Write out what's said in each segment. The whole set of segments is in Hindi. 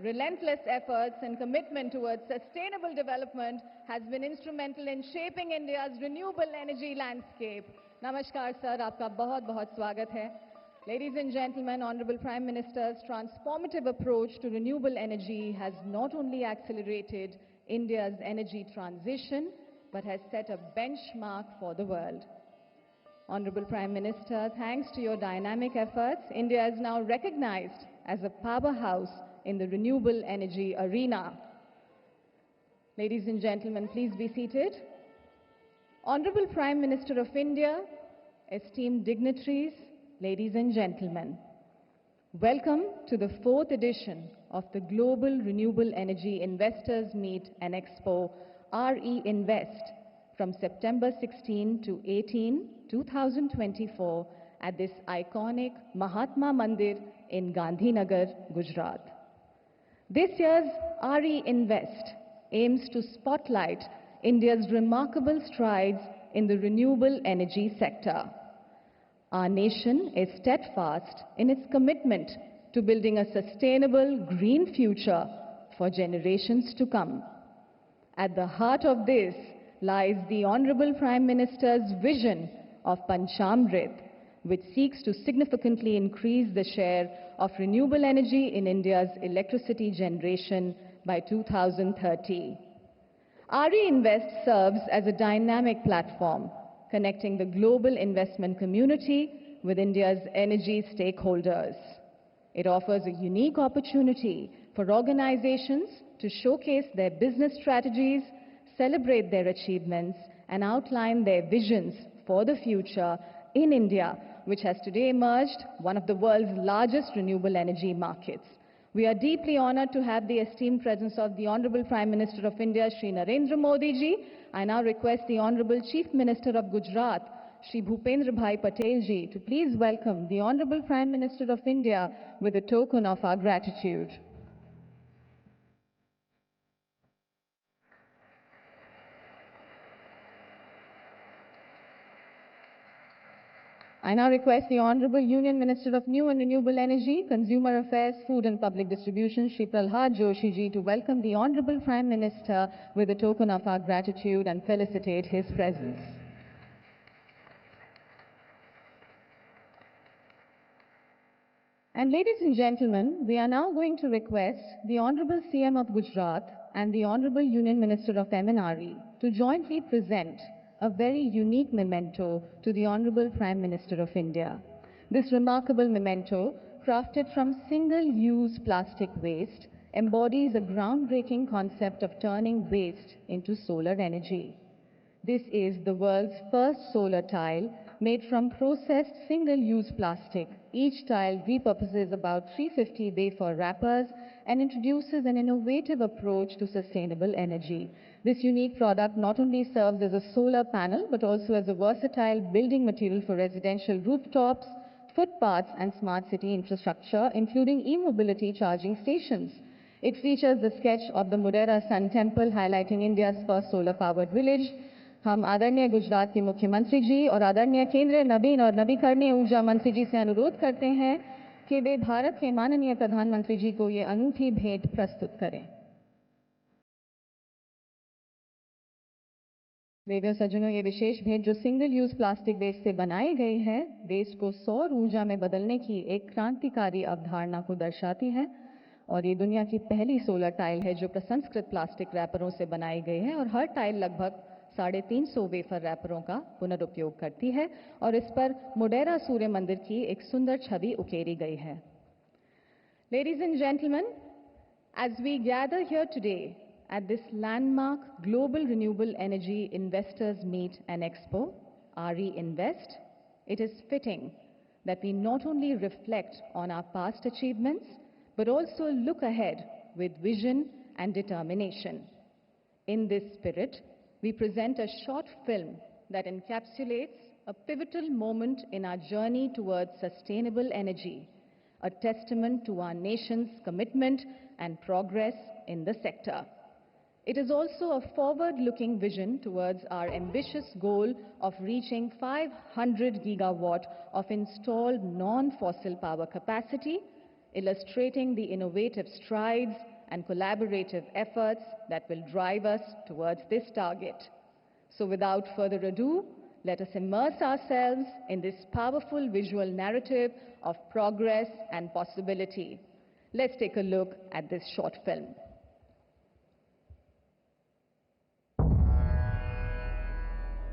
relentless efforts and commitment towards sustainable development has been instrumental in shaping India's renewable energy landscape. Namaskar, sir. आपका बहुत-बहुत स्वागत है. Ladies and gentlemen, Honorable Prime Minister's transformative approach to renewable energy has not only accelerated India's energy transition, but has set a benchmark for the world. Honorable Prime Minister, thanks to your dynamic efforts, India is now recognized as a powerhouse in the renewable energy arena. Ladies and gentlemen, please be seated. Honorable Prime Minister of India, esteemed dignitaries, ladies and gentlemen, welcome to the 4th edition of the Global Renewable Energy Investors Meet and Expo, RE Invest, from September 16 to 18, 2024 at this iconic Mahatma Mandir in Gandhinagar, Gujarat. This year's RE Invest aims to spotlight India's remarkable strides in the renewable energy sector. Our nation is steadfast in its commitment to building a sustainable green future for generations to come. At the heart of this lies the Honorable Prime Minister's vision of Panchamrit, which seeks to significantly increase the share of renewable energy in India's electricity generation by 2030. RE Invest serves as a dynamic platform connecting the global investment community with India's energy stakeholders. It offers a unique opportunity for organizations to showcase their business strategies, celebrate their achievements, and outline their visions for the future in India, which has today emerged one of the world's largest renewable energy markets. We are deeply honored to have the esteemed presence of the Honorable Prime Minister of India, Shri Narendra Modi ji. I now request the Honorable Chief Minister of Gujarat, Shri Bhupendra Bhai Patel ji, to please welcome the Honorable Prime Minister of India with a token of our gratitude. I now request the Honorable Union Minister of New and Renewable Energy, Consumer Affairs, Food and Public Distribution, Shri Prahlad Joshi ji, to welcome the Honorable Prime Minister with a token of our gratitude and felicitate his presence. And ladies and gentlemen, we are now going to request the Honorable CM of Gujarat and the Honorable Union Minister of MNRE to jointly present a very unique memento to the Honorable Prime Minister of India. This remarkable memento, crafted from single-use plastic waste, embodies a groundbreaking concept of turning waste into solar energy. This is the world's first solar tile made from processed single-use plastic. Each tile repurposes about 350 wafer wrappers and introduces an innovative approach to sustainable energy. This unique product not only serves as a solar panel, but also as a versatile building material for residential rooftops, footpaths, and smart city infrastructure, including e-mobility charging stations. It features the sketch of the Modhera Sun Temple, highlighting India's first solar-powered village. हम आदरणीय गुजरात के मुख्यमंत्री जी और आदरणीय केंद्रीय नवीन और नवीकरणीय ऊर्जा मंत्री जी से अनुरोध करते हैं कि वे भारत के माननीय प्रधानमंत्री जी को ये अनूठी भेंट प्रस्तुत करें। देवियों सज्जनों, ये विशेष भेंट जो सिंगल यूज प्लास्टिक वेस्ट से बनाई गई है, वेस्ट को सौर ऊर्जा में बदलने की एक क्रांतिकारी अवधारणा को दर्शाती है और ये दुनिया की पहली सोलर टाइल है जो प्रसंस्कृत प्लास्टिक रैपरों से बनाई गई है और हर टाइल लगभग 350 वेफर रैपरों का पुनरुपयोग करती है और इस पर मोढेरा सूर्य मंदिर की एक सुंदर छवि उकेरी गई है। Ladies and gentlemen, as we gather here today at this landmark Global Renewable Energy Investors Meet and Expo, RE Invest, it is fitting that we not only reflect on our past achievements, but also look ahead with vision and determination. In this spirit, we present a short film that encapsulates a pivotal moment in our journey towards sustainable energy, a testament to our nation's commitment and progress in the sector. It is also a forward-looking vision towards our ambitious goal of reaching 500 gigawatt of installed non-fossil power capacity, illustrating the innovative strides and collaborative efforts that will drive us towards this target. So without further ado, let us immerse ourselves in this powerful visual narrative of progress and possibility. Let's take a look at this short film.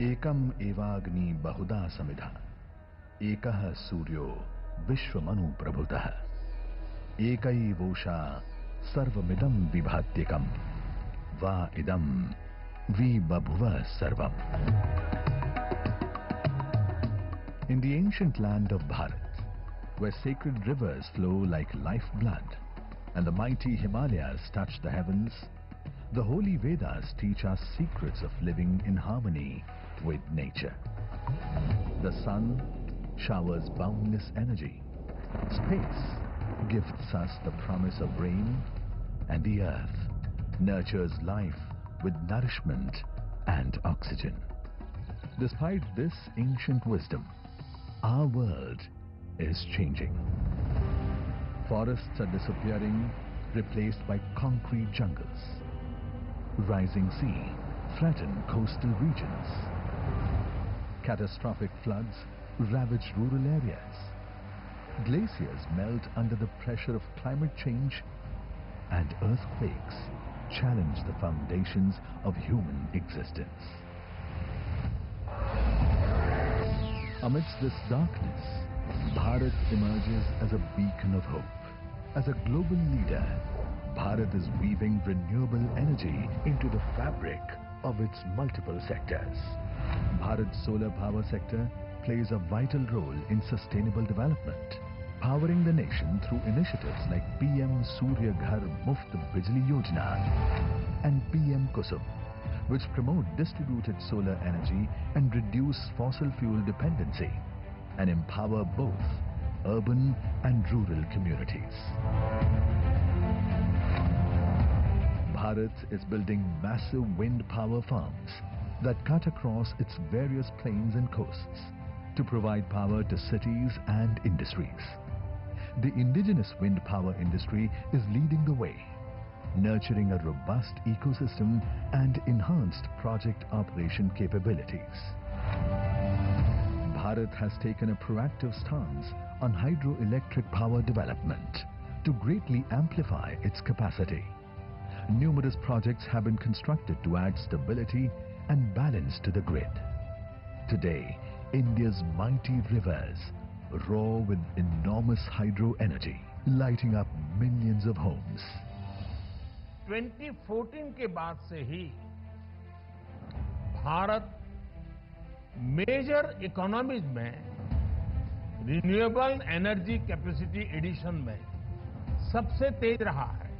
एकम एवाग्नि बहुधा समिधा एकः सूर्यो विश्वमनु प्रभुतः एकैवोषा सर्वमिदं विभात्यकं वा इदं विबभुव सर्वम्. In the ancient land of Bharat, where sacred rivers flow like lifeblood and the mighty Himalayas touch the heavens, the holy Vedas teach us secrets of living in harmony with nature. The sun showers boundless energy. Space gifts us the promise of rain, and the earth nurtures life with nourishment and oxygen. Despite this ancient wisdom, our world is changing. Forests are disappearing, replaced by concrete jungles. Rising sea threaten coastal regions. Catastrophic floods ravage rural areas. Glaciers melt under the pressure of climate change, and earthquakes challenge the foundations of human existence. Amidst this darkness, Bharat emerges as a beacon of hope. As a global leader, Bharat is weaving renewable energy into the fabric of its multiple sectors. Bharat's solar power sector plays a vital role in sustainable development, powering the nation through initiatives like PM Surya Ghar Muft Bijli Yojana and PM Kusum, which promote distributed solar energy and reduce fossil fuel dependency and empower both urban and rural communities. Bharat is building massive wind power farms that cut across its various plains and coasts to provide power to cities and industries. The indigenous wind power industry is leading the way, nurturing a robust ecosystem and enhanced project operation capabilities. Bharat has taken a proactive stance on hydroelectric power development to greatly amplify its capacity. Numerous projects have been constructed to add stability and balance to the grid. Today, India's mighty rivers roar with enormous hydro energy, lighting up millions of homes. 2014 के बाद से ही भारत मेजर इकोनॉमीज में रिन्यूएबल एनर्जी कैपेसिटी एडिशन में सबसे तेज रहा है.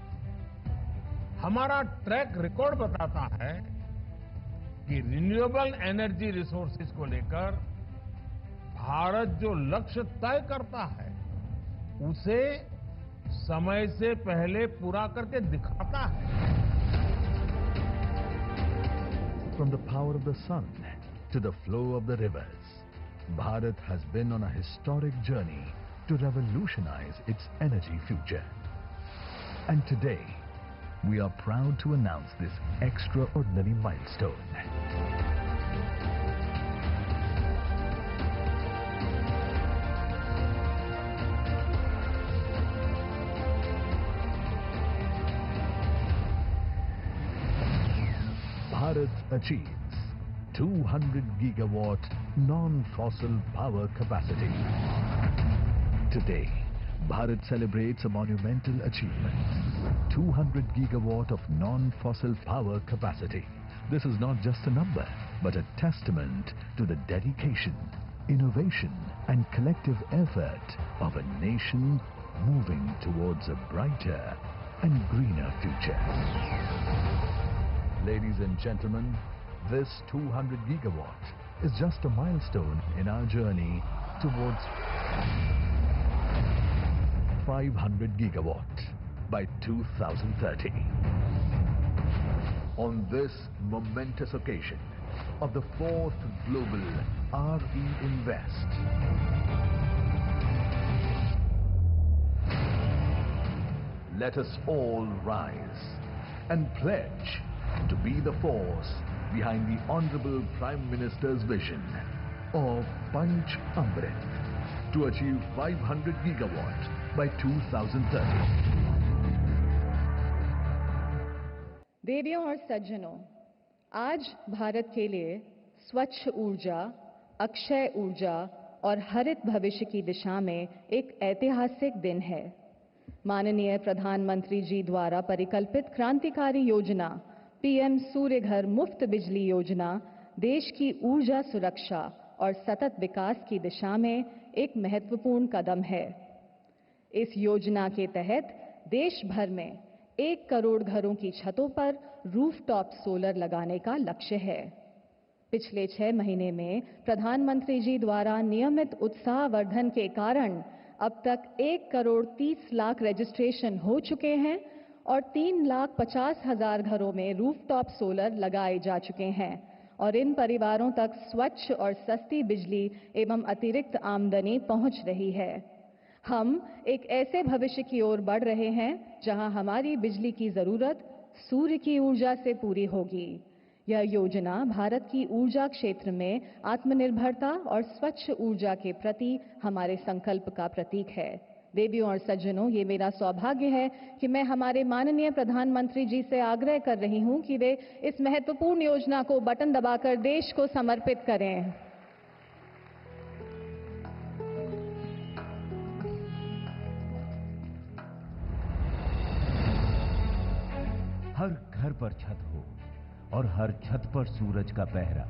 हमारा ट्रैक रिकॉर्ड बताता है कि रिन्यूएबल एनर्जी रिसोर्सेज को लेकर भारत जो लक्ष्य तय करता है उसे समय से पहले पूरा करके दिखाता है. From the power of the sun to the flow of the rivers, Bharat has been on a historic journey to revolutionize its energy future. And today, we are proud to announce this extraordinary milestone. Bharat achieves 200 gigawatt non-fossil power capacity. Today, Bharat celebrates a monumental achievement, 200 gigawatt of non-fossil power capacity. This is not just a number, but a testament to the dedication, innovation and collective effort of a nation moving towards a brighter and greener future. Ladies and gentlemen, this 200 gigawatt is just a milestone in our journey towards 500 gigawatt by 2030. On this momentous occasion of the 4th Global RE Invest, let us all rise and pledge to be the force behind the Honorable Prime Minister's vision of Panch Amrit to achieve 500 gigawatt by 2030. देवियों और सज्जनों, आज भारत के लिए स्वच्छ ऊर्जा, अक्षय ऊर्जा और हरित भविष्य की दिशा में एक ऐतिहासिक दिन है। माननीय प्रधानमंत्री जी द्वारा परिकल्पित क्रांतिकारी योजना पीएम सूर्य घर मुफ्त बिजली योजना देश की ऊर्जा सुरक्षा और सतत विकास की दिशा में एक महत्वपूर्ण कदम है। इस योजना के तहत देश भर में 1 करोड़ घरों की छतों पर रूफटॉप सोलर लगाने का लक्ष्य है। पिछले 6 महीने में प्रधानमंत्री जी द्वारा नियमित उत्साहवर्धन के कारण अब तक 1 करोड़ 30 लाख रजिस्ट्रेशन हो चुके हैं और 3,50,000 घरों में रूफटॉप सोलर लगाए जा चुके हैं और इन परिवारों तक स्वच्छ और सस्ती बिजली एवं अतिरिक्त आमदनी पहुंच रही है। हम एक ऐसे भविष्य की ओर बढ़ रहे हैं जहां हमारी बिजली की जरूरत सूर्य की ऊर्जा से पूरी होगी। यह योजना भारत की ऊर्जा क्षेत्र में आत्मनिर्भरता और स्वच्छ ऊर्जा के प्रति हमारे संकल्प का प्रतीक है। देवियों और सज्जनों, ये मेरा सौभाग्य है कि मैं हमारे माननीय प्रधानमंत्री जी से आग्रह कर रही हूं कि वे इस महत्वपूर्ण योजना को बटन दबाकर देश को समर्पित करें। हर घर पर छत हो और हर छत पर सूरज का पहरा,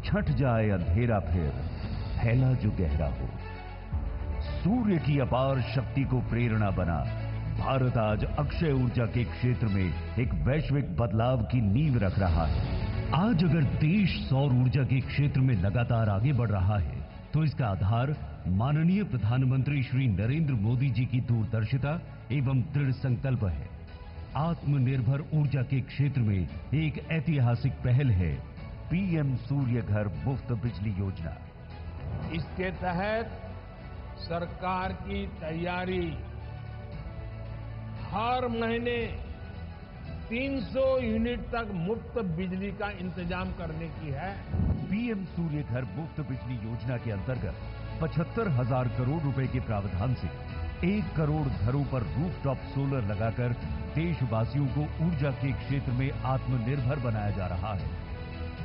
छट जाए अंधेरा फिर फैला जो गहरा हो। सूर्य की अपार शक्ति को प्रेरणा बना भारत आज अक्षय ऊर्जा के क्षेत्र में एक वैश्विक बदलाव की नींव रख रहा है। आज अगर देश सौर ऊर्जा के क्षेत्र में लगातार आगे बढ़ रहा है तो इसका आधार माननीय प्रधानमंत्री श्री नरेंद्र मोदी जी की दूरदर्शिता एवं दृढ़ संकल्प है। आत्मनिर्भर ऊर्जा के क्षेत्र में एक ऐतिहासिक पहल है पीएम सूर्य घर मुफ्त बिजली योजना। इसके तहत सरकार की तैयारी हर महीने 300 यूनिट तक मुफ्त बिजली का इंतजाम करने की है। पीएम सूर्य घर मुफ्त बिजली योजना के अंतर्गत 75,000 करोड़ रुपए के प्रावधान से 1 करोड़ घरों पर रूफटॉप सोलर लगाकर देशवासियों को ऊर्जा के क्षेत्र में आत्मनिर्भर बनाया जा रहा है।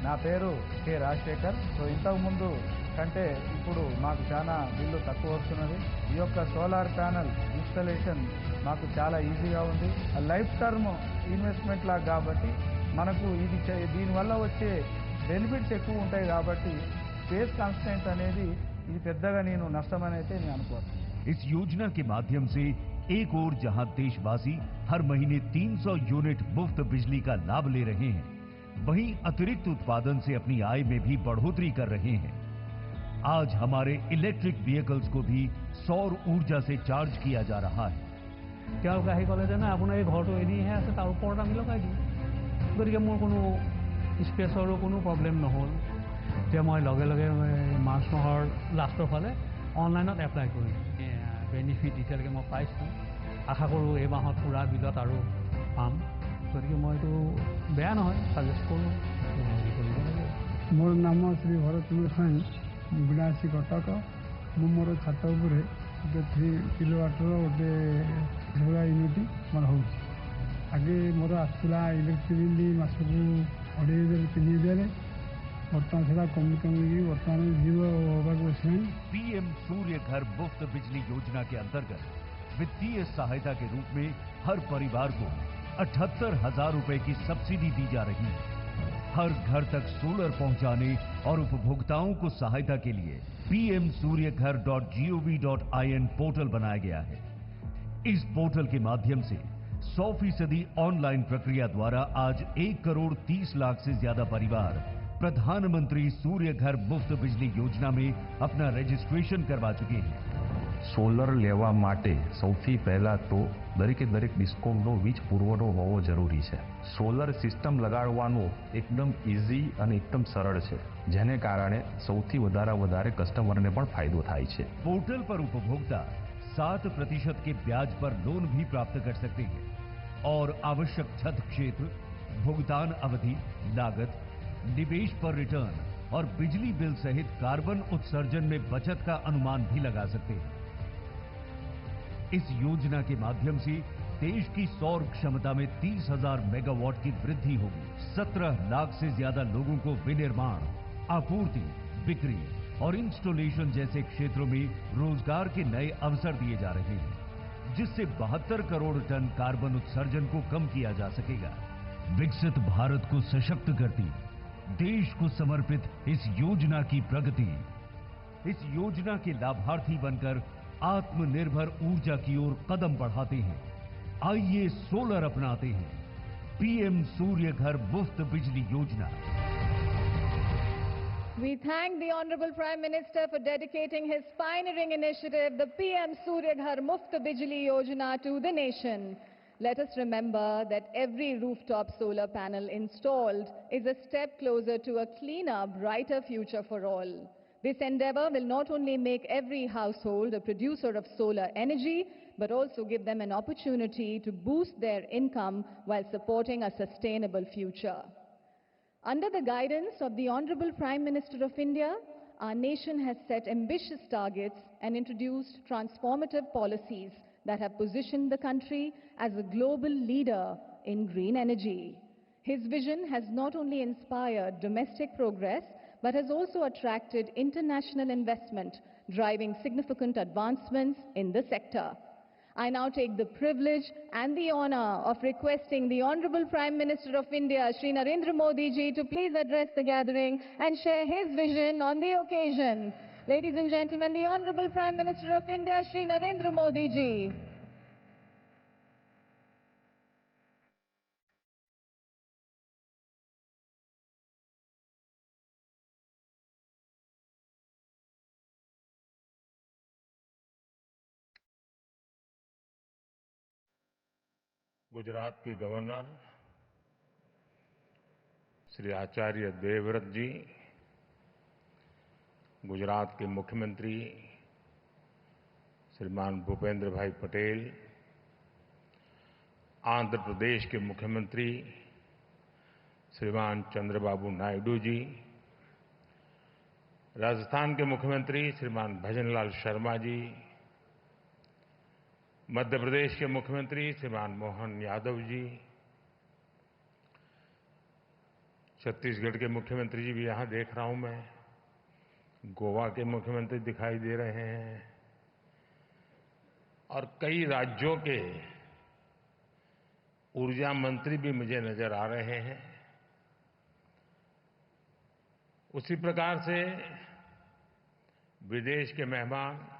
నా పేరు కె రాజశేఖర్. ఇంతకు ముందు కంటే ఇప్పుడు మాకు చాలా బిల్లు తక్కువ వస్తున్నది. ఈ యొక్క సోలార్ ప్యానెల్ ఇన్స్టాలేషన్ మాకు చాలా ఈజీగా ఉంది. లైఫ్ టర్మ్ ఇన్వెస్ట్మెంట్ లాగా కాబట్టి మనకు ఇది దీనివల్ల వచ్చే బెనిఫిట్స్ ఎక్కువ ఉంటాయి కాబట్టి స్పేస్ కాన్స్టెంట్ అనేది ఇది పెద్దగా నేను నష్టమని అయితే నేను అనుకోను. इस योजना के माध्यम से एक ओर जहां देशवासी हर महीने 300 यूनिट मुफ्त बिजली का लाभ ले रहे हैं, वहीं अतिरिक्त उत्पादन से अपनी आय में भी बढ़ोतरी कर रहे हैं। आज हमारे इलेक्ट्रिक व्हीकल्स को भी सौर ऊर्जा से चार्ज किया जा रहा है। তেওঁলোকে আহি ক'লে যে না আপোনাৰ এই ঘৰটো এদিহে আছে তাৰ ওপৰত আমি লগাই দিম। গতিকে মোৰ কোনো স্পেচৰো কোনো প্ৰব্লেম নহ'ল। এতিয়া মই লগে লগে মাৰ্চ মাহৰ লাষ্টৰ ফালে অনলাইনত এপ্লাই কৰিম। বেনিফিট এতিয়ালৈকে মই পাইছোঁ। আশা কৰোঁ এই মাহত পুৰা বিলত আৰু পাম। গতিকে মই এইটো বেয়া নহয়, সাজেষ্ট কৰোঁ। ମୋର ନାମ ଶ୍ରୀ ଭରତଚନ୍ଦ୍ର ସ୍ୱାଇଁ, ବିଳାସୀ କଟକ। ମୁଁ ମୋର ଛାତ ଉପରେ ଗୋଟେ 3 କିଲୋୱାଟ୍ର ଗୋଟେ ସୋଲାର ୟୁନିଟ୍ ମୋର ହେଉଛି। ଆଗେ ମୋର ଆସୁଥିଲା ଇଲେକ୍ଟ୍ରିକ୍ ବିଲ୍ ମାସକୁ 2,500-3,000। ବର୍ତ୍ତମାନ ସେଟା କମି କମିକି ବର୍ତ୍ତମାନ 0 ହେବାକୁ ବସିଲାଣି। पीएम सूर्य घर मुफ्त बिजली योजना के अंतर्गत वित्तीय सहायता के रूप में हर परिवार को 78,000 रुपए की सब्सिडी दी जा रही है। हर घर तक सोलर पहुंचाने और उपभोक्ताओं को सहायता के लिए pmsuryaghar.gov.in पोर्टल बनाया गया है। इस पोर्टल के माध्यम से 100% ऑनलाइन प्रक्रिया द्वारा आज 1 करोड़ 30 लाख से ज्यादा परिवार प्रधानमंत्री सूर्य घर मुफ्त बिजली योजना में अपना रजिस्ट्रेशन करवा चुके हैं। સોલર લેવા માટે સૌથી પહેલાં તો દરેકે દરેક ડિસ્કોમનો વીજ પુરવઠો હોવો જરૂરી છે. સોલર સિસ્ટમ લગાડવાનું એકદમ ઇઝી અને એકદમ સરળ છે, જેને કારણે સૌથી વધારે કસ્ટમરને પણ ફાયદો થાય છે. पोर्टल पर उपभोक्ता 7% के ब्याज पर लोन भी प्राप्त कर सकते हैं और आवश्यक छत क्षेत्र, भुगतान अवधि, लागत, निवेश पर रिटर्न और बिजली बिल सहित कार्बन उत्सर्जन में बचत का अनुमान भी लगा सकते हैं। इस योजना के माध्यम से देश की सौर क्षमता में 30,000 मेगावाट की वृद्धि होगी। 17 लाख से ज्यादा लोगों को विनिर्माण, आपूर्ति, बिक्री और इंस्टॉलेशन जैसे क्षेत्रों में रोजगार के नए अवसर दिए जा रहे हैं, जिससे 72 करोड़ टन कार्बन उत्सर्जन को कम किया जा सकेगा। विकसित भारत को सशक्त करती, देश को समर्पित इस योजना की प्रगति। इस योजना के लाभार्थी बनकर आत्मनिर्भर ऊर्जा की ओर कदम बढ़ाते हैं। आइए सोलर अपनाते हैं। पीएम सूर्य घर मुफ्त बिजली योजना। We thank the Honorable Prime Minister for dedicating his pioneering initiative, the PM Surya Ghar Muft Bijli Yojana, to the nation. Let us remember that every rooftop solar panel installed is a step closer to a cleaner, brighter future for all. This endeavor will not only make every household a producer of solar energy, but also give them an opportunity to boost their income while supporting a sustainable future. Under the guidance of the Honorable Prime Minister of India, our nation has set ambitious targets and introduced transformative policies that have positioned the country as a global leader in green energy. His vision has not only inspired domestic progress, but has also attracted international investment, driving significant advancements in the sector. I now take the privilege and the honor of requesting the Honorable Prime Minister of India, Shri Narendra Modi ji, to please address the gathering and share his vision on the occasion. Ladies and gentlemen, the Honorable Prime Minister of India, Shri Narendra Modi ji. Gujarat के गवर्नर श्री आचार्य देवव्रत जी, गुजरात के मुख्यमंत्री श्रीमान भूपेंद्र भाई पटेल, आंध्र प्रदेश के मुख्यमंत्री श्रीमान चंद्रबाबू नायडू जी, राजस्थान के मुख्यमंत्री श्रीमान भजनलाल शर्मा जी, मध्य प्रदेश के मुख्यमंत्री श्रीमान मोहन यादव जी, छत्तीसगढ़ के मुख्यमंत्री जी भी यहां देख रहा हूं मैं, गोवा के मुख्यमंत्री दिखाई दे रहे हैं और कई राज्यों के ऊर्जा मंत्री भी मुझे नजर आ रहे हैं। उसी प्रकार से विदेश के मेहमान,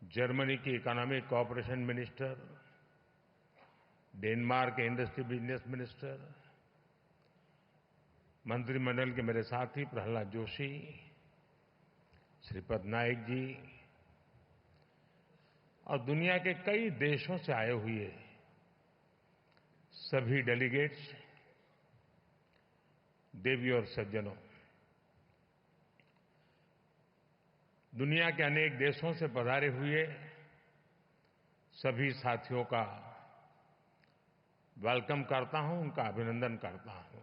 जर्मनी की इकोनॉमिक कोऑपरेशन मिनिस्टर, डेनमार्क के इंडस्ट्री बिजनेस मिनिस्टर, मंत्रिमंडल के मेरे साथी प्रहलाद जोशी, श्रीपद नाइक जी और दुनिया के कई देशों से आए हुए सभी डेलीगेट्स, देवी और सज्जनों, दुनिया के अनेक देशों से पधारे हुए सभी साथियों का वेलकम करता हूं, उनका अभिनंदन करता हूं।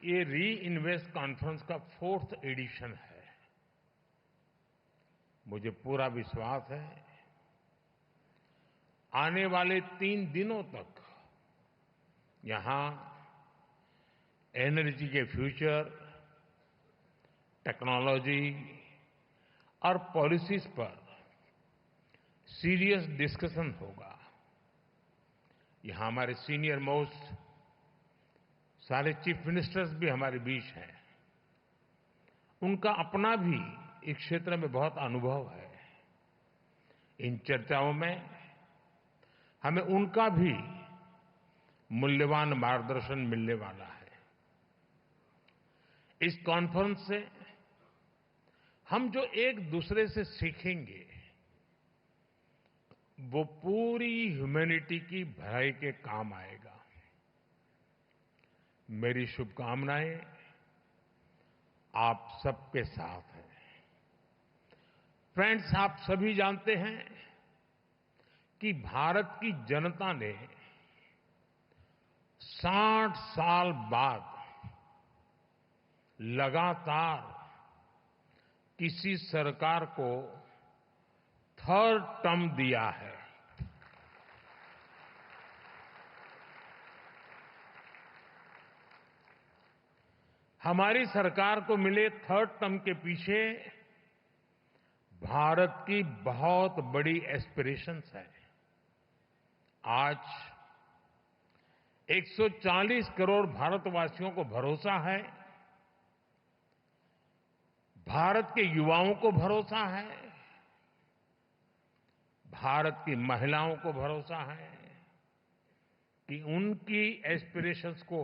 ये री इन्वेस्ट कॉन्फ्रेंस का 4th एडिशन है। मुझे पूरा विश्वास है आने वाले 3 दिनों तक यहां एनर्जी के फ्यूचर, टेक्नोलॉजी और पॉलिसीज पर सीरियस डिस्कशन होगा। यहां हमारे सीनियर मोस्ट सारे चीफ मिनिस्टर्स भी हमारे बीच हैं। उनका अपना भी इस क्षेत्र में बहुत अनुभव है। इन चर्चाओं में हमें उनका भी मूल्यवान मार्गदर्शन मिलने वाला है। इस कॉन्फ्रेंस से हम जो एक दूसरे से सीखेंगे वो पूरी ह्यूमैनिटी की भलाई के काम आएगा। मेरी शुभकामनाएं आप सबके साथ हैं। फ्रेंड्स, आप सभी जानते हैं कि भारत की जनता ने 60 साल बाद लगातार किसी सरकार को थर्ड टर्म दिया है। हमारी सरकार को मिले थर्ड टर्म के पीछे भारत की बहुत बड़ी एस्पिरेशंस है। आज 140 करोड़ भारतवासियों को भरोसा है, भारत के युवाओं को भरोसा है, भारत की महिलाओं को भरोसा है कि उनकी एस्पिरेशंस को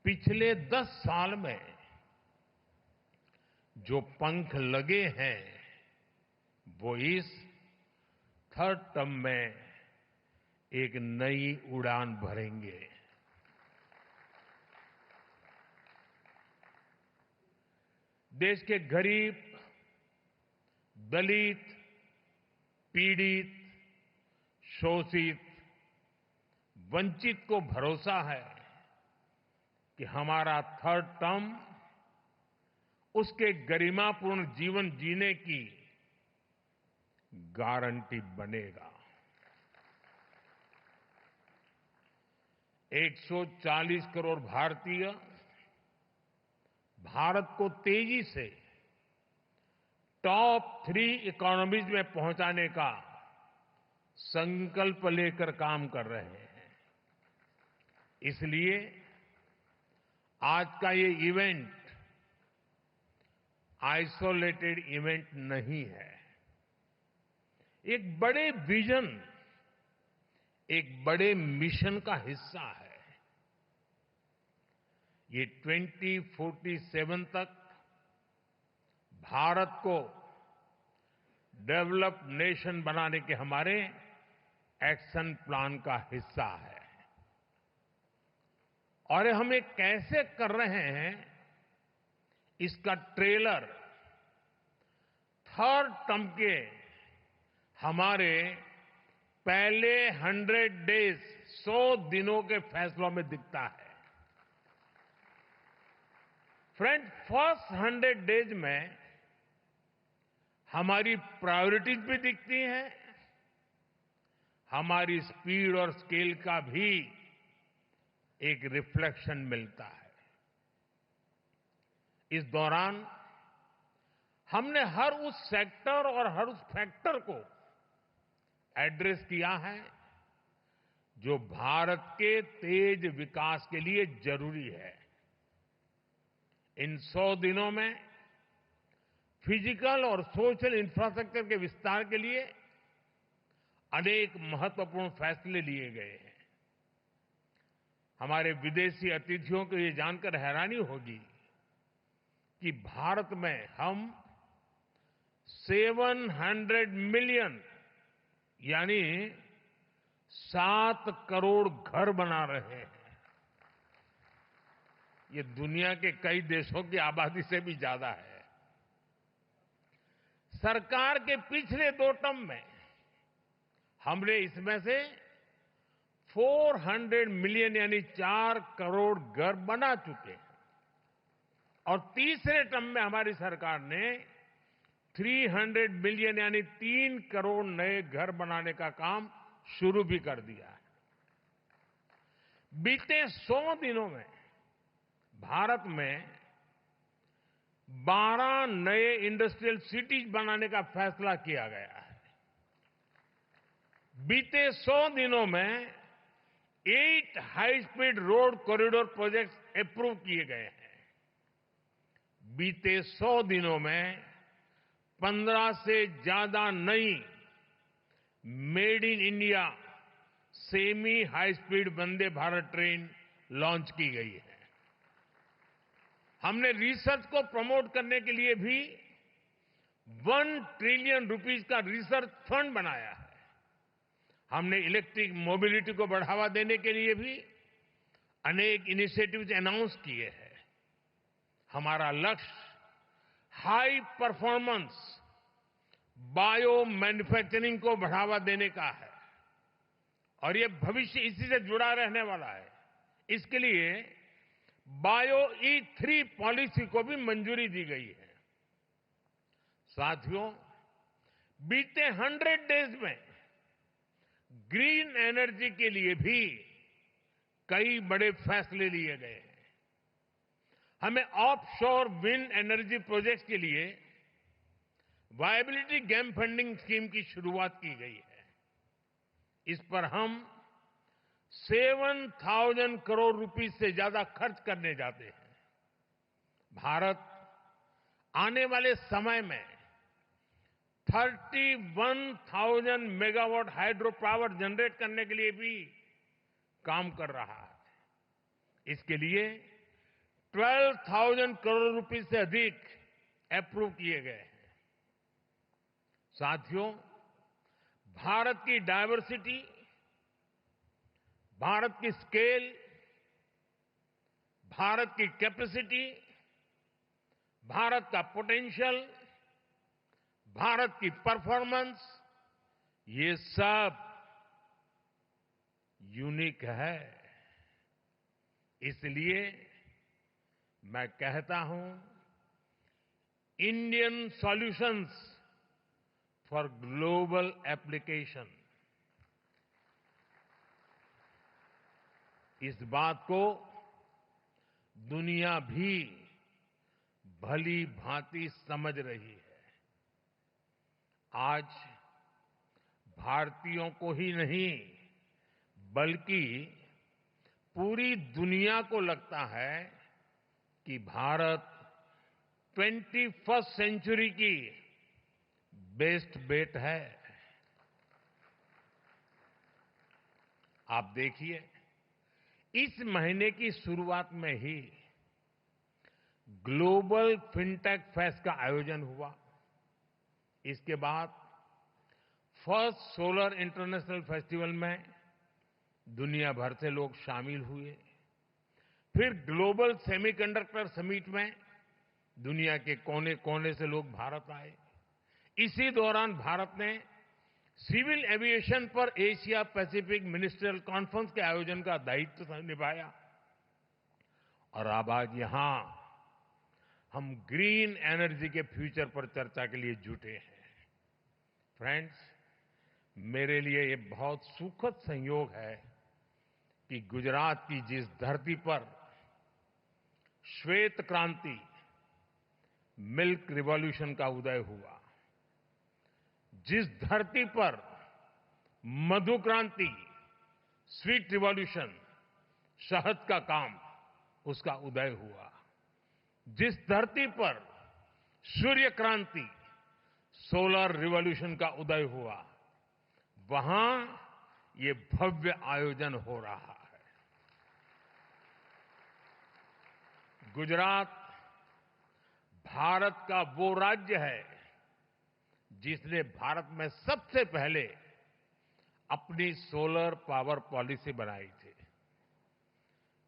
पिछले 10 साल में जो पंख लगे हैं वो इस थर्ड टर्म में एक नई उड़ान भरेंगे। देश के गरीब, दलित, पीड़ित, शोषित, वंचित को भरोसा है कि हमारा थर्ड टर्म उसके गरिमापूर्ण जीवन जीने की गारंटी बनेगा। 140 करोड़ भारतीय भारत को तेजी से टॉप 3 इकोनॉमीज में पहुंचाने का संकल्प लेकर काम कर रहे हैं। इसलिए आज का ये इवेंट आइसोलेटेड इवेंट नहीं है, एक बड़े विजन, एक बड़े मिशन का हिस्सा है। ये 2047 तक भारत को डेवलप्ड नेशन बनाने के हमारे एक्शन प्लान का हिस्सा है। और हम ये कैसे कर रहे हैं, इसका ट्रेलर थर्ड टर्म के हमारे पहले 100 डेज 100 दिनों के फैसलों में दिखता है। फ्रेंड, फर्स्ट 100 डेज में हमारी प्रायोरिटीज भी दिखती हैं, हमारी स्पीड और स्केल का भी एक रिफ्लेक्शन मिलता है। इस दौरान हमने हर उस सेक्टर और हर उस फैक्टर को एड्रेस किया है जो भारत के तेज विकास के लिए जरूरी है। इन 100 दिनों में फिजिकल और सोशल इंफ्रास्ट्रक्चर के विस्तार के लिए अनेक महत्वपूर्ण फैसले लिए गए हैं। हमारे विदेशी अतिथियों को ये जानकर हैरानी होगी कि भारत में हम 700 मिलियन यानी 7 करोड़ घर बना रहे हैं। ये दुनिया के कई देशों की आबादी से भी ज्यादा है। सरकार के पिछले 2 टर्म में हमने इसमें से 400 मिलियन यानी 4 करोड़ घर बना चुके हैं और तीसरे टर्म में हमारी सरकार ने 300 मिलियन यानी 3 करोड़ नए घर बनाने का काम शुरू भी कर दिया है। बीते 100 दिनों में भारत में 12 नए इंडस्ट्रियल सिटीज बनाने का फैसला किया गया है। बीते 100 दिनों में 8 high speed road corridor projects approve किए गए हैं। बीते 100 दिनों में 15 से ज्यादा नई made in India semi high speed Vande Bharat train launch की गई है। हमने रिसर्च को प्रमोट करने के लिए भी 1 ट्रिलियन रुपीस का रिसर्च फंड बनाया है। हमने इलेक्ट्रिक मोबिलिटी को बढ़ावा देने के लिए भी अनेक इनिशिएटिव्स अनाउंस किए हैं। हमारा लक्ष्य हाई परफॉर्मेंस बायो मैन्युफैक्चरिंग को बढ़ावा देने का है और ये भविष्य इसी से जुड़ा रहने वाला है। इसके लिए बायो E3 पॉलिसी को भी मंजूरी दी गई है। साथियों, बीते 100 डेज में ग्रीन एनर्जी के लिए भी कई बड़े फैसले लिए गए हैं। हमें ऑफशोर विंड एनर्जी प्रोजेक्ट्स के लिए वायबिलिटी गैप फंडिंग स्कीम की शुरुआत की गई है। इस पर हम 7,000 करोड़ रुपए से ज्यादा खर्च करने जाते हैं। भारत आने वाले समय में 31,000 मेगावाट हाइड्रो पावर जनरेट करने के लिए भी काम कर रहा है। इसके लिए 12,000 करोड़ रुपए से अधिक अप्रूव किए गए हैं। साथियों, भारत की डायवर्सिटी, भारत की स्केल, भारत की कैपेसिटी, भारत का पोटेंशियल, भारत की परफॉर्मेंस, ये सब यूनिक है। इसलिए मैं कहता हूं, Indian solutions for global application. इस बात को दुनिया भी भली भांति समझ रही है। आज भारतीयों को ही नहीं बल्कि पूरी दुनिया को लगता है कि भारत 21st सेंचुरी की बेस्ट बेट है। आप देखिए, इस महीने की शुरुआत में ही ग्लोबल फिनटेक फेस्ट का आयोजन हुआ। इसके बाद फर्स्ट सोलर इंटरनेशनल फेस्टिवल में दुनिया भर से लोग शामिल हुए। फिर ग्लोबल सेमीकंडक्टर समिट में दुनिया के कोने कोने से लोग भारत आए। इसी दौरान भारत ने सिविल एविएशन पर एशिया पैसिफिक मिनिस्ट्रियल कॉन्फ्रेंस के आयोजन का दायित्व निभाया। और अब आज यहां हम ग्रीन एनर्जी के फ्यूचर पर चर्चा के लिए जुटे हैं। फ्रेंड्स, मेरे लिए ये बहुत सुखद संयोग है कि गुजरात की जिस धरती पर श्वेत क्रांति, मिल्क रिवॉल्यूशन का उदय हुआ, जिस धरती पर मधु क्रांति, स्वीट रिवॉल्यूशन, शहद का काम, उसका उदय हुआ, जिस धरती पर सूर्य क्रांति, सोलर रिवॉल्यूशन का उदय हुआ, वहां ये भव्य आयोजन हो रहा है। गुजरात भारत का वो राज्य है जिसने भारत में सबसे पहले अपनी सोलर पावर पॉलिसी बनाई थी।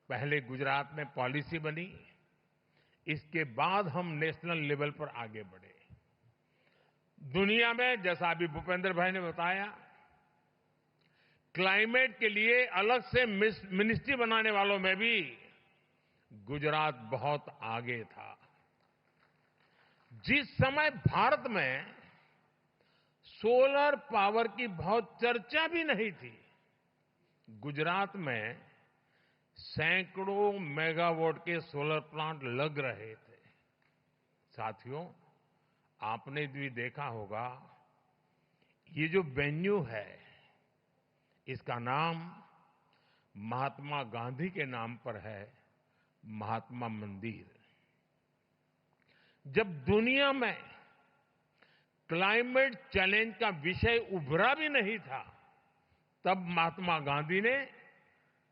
पहले गुजरात में पॉलिसी बनी, इसके बाद हम नेशनल लेवल पर आगे बढ़े। दुनिया में, जैसा अभी भूपेंद्र भाई ने बताया, क्लाइमेट के लिए अलग से मिनिस्ट्री बनाने वालों में भी गुजरात बहुत आगे था। जिस समय भारत में सोलर पावर की बहुत चर्चा भी नहीं थी, गुजरात में सैकड़ों मेगावाट के सोलर प्लांट लग रहे थे। साथियों, आपने भी देखा होगा, ये जो वेन्यू है, इसका नाम महात्मा गांधी के नाम पर है, महात्मा मंदिर। जब दुनिया में क्लाइमेट चैलेंज का विषय उभरा भी नहीं था, तब महात्मा गांधी ने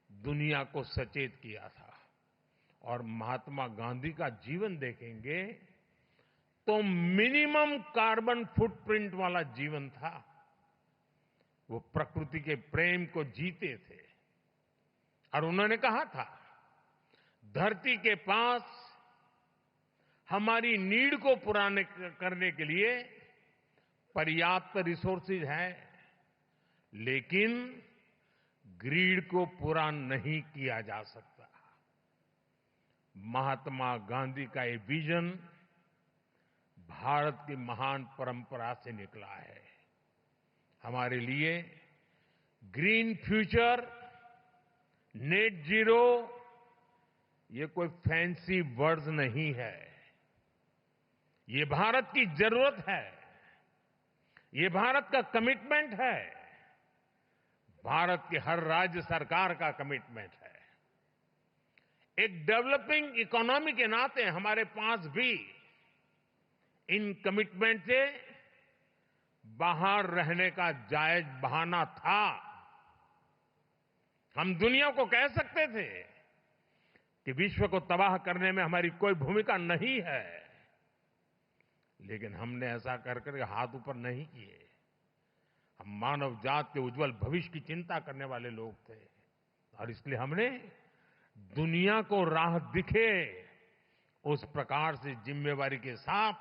दुनिया को सचेत किया था। और महात्मा गांधी का जीवन देखेंगे तो मिनिमम कार्बन फुटप्रिंट वाला जीवन था। वो प्रकृति के प्रेम को जीते थे और उन्होंने कहा था, धरती के पास हमारी नीड को पूरा करने के लिए पर्याप्त रिसोर्सेज है, लेकिन ग्रीड को पूरा नहीं किया जा सकता। महात्मा गांधी का ये विजन भारत की महान परंपरा से निकला है। हमारे लिए ग्रीन फ्यूचर, नेट जीरो, ये कोई फैंसी वर्ड्स नहीं है। ये भारत की जरूरत है, ये भारत का कमिटमेंट है, भारत की हर राज्य सरकार का कमिटमेंट है। एक डेवलपिंग इकोनॉमी के नाते हमारे पास भी इन कमिटमेंट से बाहर रहने का जायज बहाना था। हम दुनिया को कह सकते थे कि विश्व को तबाह करने में हमारी कोई भूमिका नहीं है, लेकिन हमने ऐसा कर करके हाथ ऊपर नहीं किए। हम मानव जात के उज्जवल भविष्य की चिंता करने वाले लोग थे, और इसलिए हमने दुनिया को राह दिखे उस प्रकार से जिम्मेवारी के साथ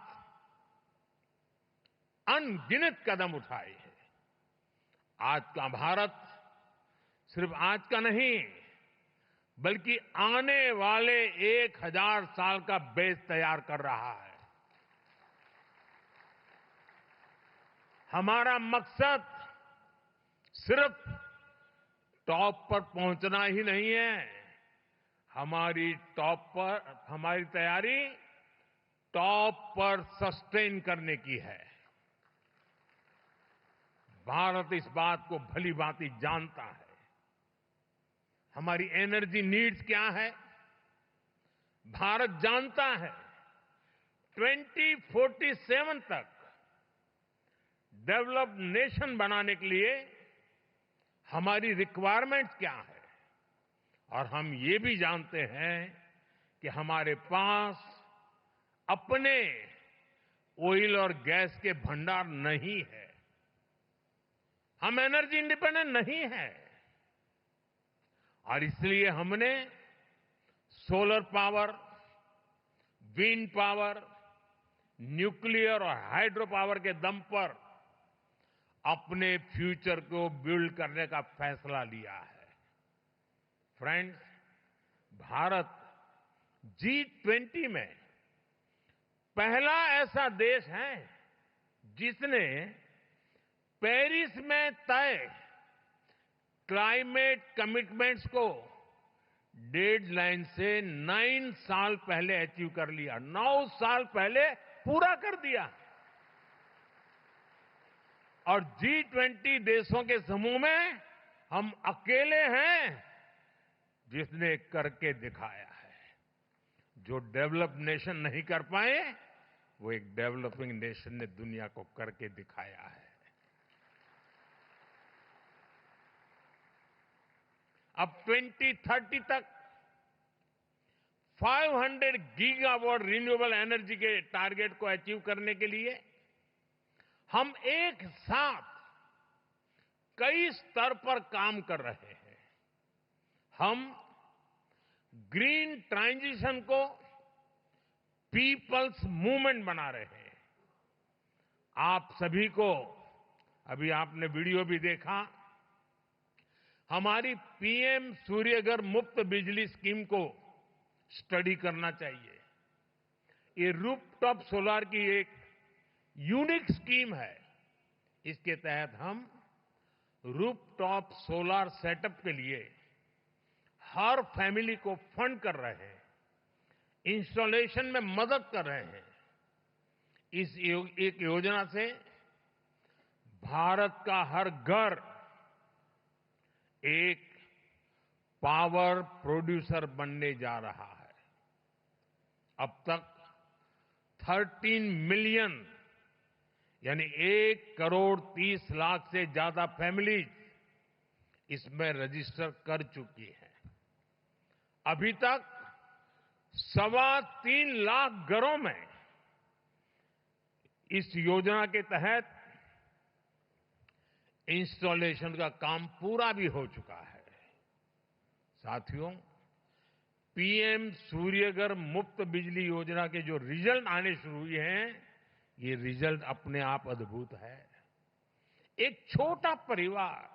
अनगिनत कदम उठाए हैं। आज का भारत सिर्फ आज का नहीं, बल्कि आने वाले 1000 साल का बेस तैयार कर रहा है। हमारा मकसद सिर्फ टॉप पर पहुंचना ही नहीं है, हमारी तैयारी टॉप पर सस्टेन करने की है। भारत इस बात को भली भांति जानता है। हमारी एनर्जी नीड्स क्या है, भारत जानता है। 2047 तक डेवलप्ड नेशन बनाने के लिए हमारी रिक्वायरमेंट्स क्या है, और हम ये भी जानते हैं कि हमारे पास अपने ऑयल और गैस के भंडार नहीं है। हम एनर्जी इंडिपेंडेंट नहीं है, और इसलिए हमने solar power, wind power, nuclear और हाइड्रो पावर के दम पर अपने फ्यूचर को बिल्ड करने का फैसला लिया है। फ्रेंड्स, भारत G20 में पहला ऐसा देश है जिसने पेरिस में तय क्लाइमेट कमिटमेंट्स को डेडलाइन से 9 साल पहले अचीव कर लिया, 9 साल पहले पूरा कर दिया। और G20 देशों के समूह में हम अकेले हैं जिसने करके दिखाया है। जो डेवलप्ड नेशन नहीं कर पाए, वो एक डेवलपिंग नेशन ने दुनिया को करके दिखाया है। अब 2030 तक 500 गीगावाट रिन्यूएबल एनर्जी के टारगेट को अचीव करने के लिए हम एक साथ कई स्तर पर काम कर रहे हैं। हम ग्रीन ट्रांजिशन को पीपल्स मूवमेंट बना रहे हैं। आप सभी को, अभी आपने वीडियो भी देखा, हमारी पीएम सूर्यघर मुफ्त बिजली स्कीम को स्टडी करना चाहिए। ये रूफटॉप सोलर की एक यूनिक स्कीम है। इसके तहत हम रूफटॉप सोलर सेटअप के लिए हर फैमिली को फंड कर रहे हैं, इंस्टॉलेशन में मदद कर रहे हैं। इस एक योजना से भारत का हर घर एक पावर प्रोड्यूसर बनने जा रहा है। अब तक 13 मिलियन यानी 1,30,00,000 से ज्यादा फैमिलीज इसमें रजिस्टर कर चुकी हैं। अभी तक 3.25 लाख घरों में इस योजना के तहत इंस्टॉलेशन का काम पूरा भी हो चुका है। साथियों, पीएम सूर्यघर मुफ्त बिजली योजना के जो रिजल्ट आने शुरू हुए हैं, ये रिजल्ट अपने आप अद्भुत है। एक छोटा परिवार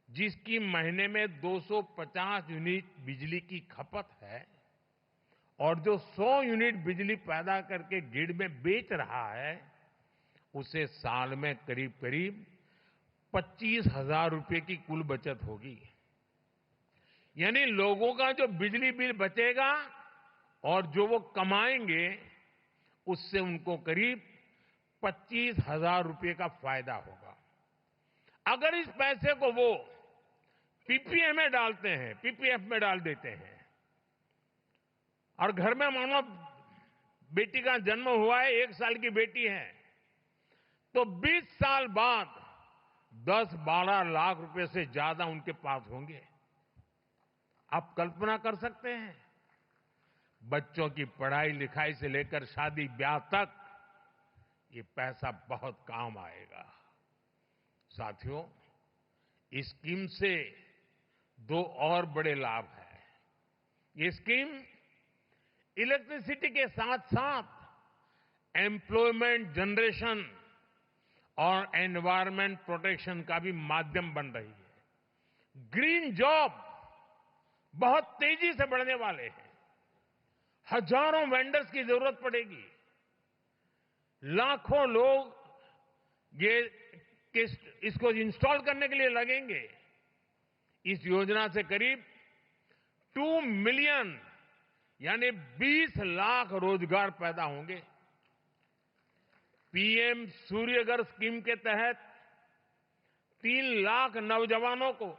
जिसकी महीने में 250 यूनिट बिजली की खपत है और जो 100 यूनिट बिजली पैदा करके ग्रिड में बेच रहा है, उसे साल में करीब करीब 25,000 रुपए की कुल बचत होगी। यानी लोगों का जो बिजली बिल बचेगा और जो वो कमाएंगे, उससे उनको करीब 25,000 रुपए का फायदा होगा। अगर इस पैसे को वो पीपीए में डालते हैं, पीपीएफ में डाल देते हैं, और घर में मानो बेटी का जन्म हुआ है, 1 साल की बेटी है, तो 20 साल बाद 10-12 लाख रुपए से ज्यादा उनके पास होंगे। आप कल्पना कर सकते हैं, बच्चों की पढ़ाई लिखाई से लेकर शादी ब्याह तक ये पैसा बहुत काम आएगा। साथियों, इस स्कीम से 2 और बड़े लाभ हैं। ये स्कीम इलेक्ट्रिसिटी के साथ साथ एम्प्लॉयमेंट जनरेशन और एनवायरमेंट प्रोटेक्शन का भी माध्यम बन रही है। ग्रीन जॉब बहुत तेजी से बढ़ने वाले हैं। हजारों वेंडर्स की जरूरत पड़ेगी। लाखों लोग इसको इंस्टॉल करने के लिए लगेंगे। इस योजना से करीब 2 मिलियन यानी 20 लाख रोजगार पैदा होंगे। पीएम सूर्यघर स्कीम के तहत 3 लाख नौजवानों को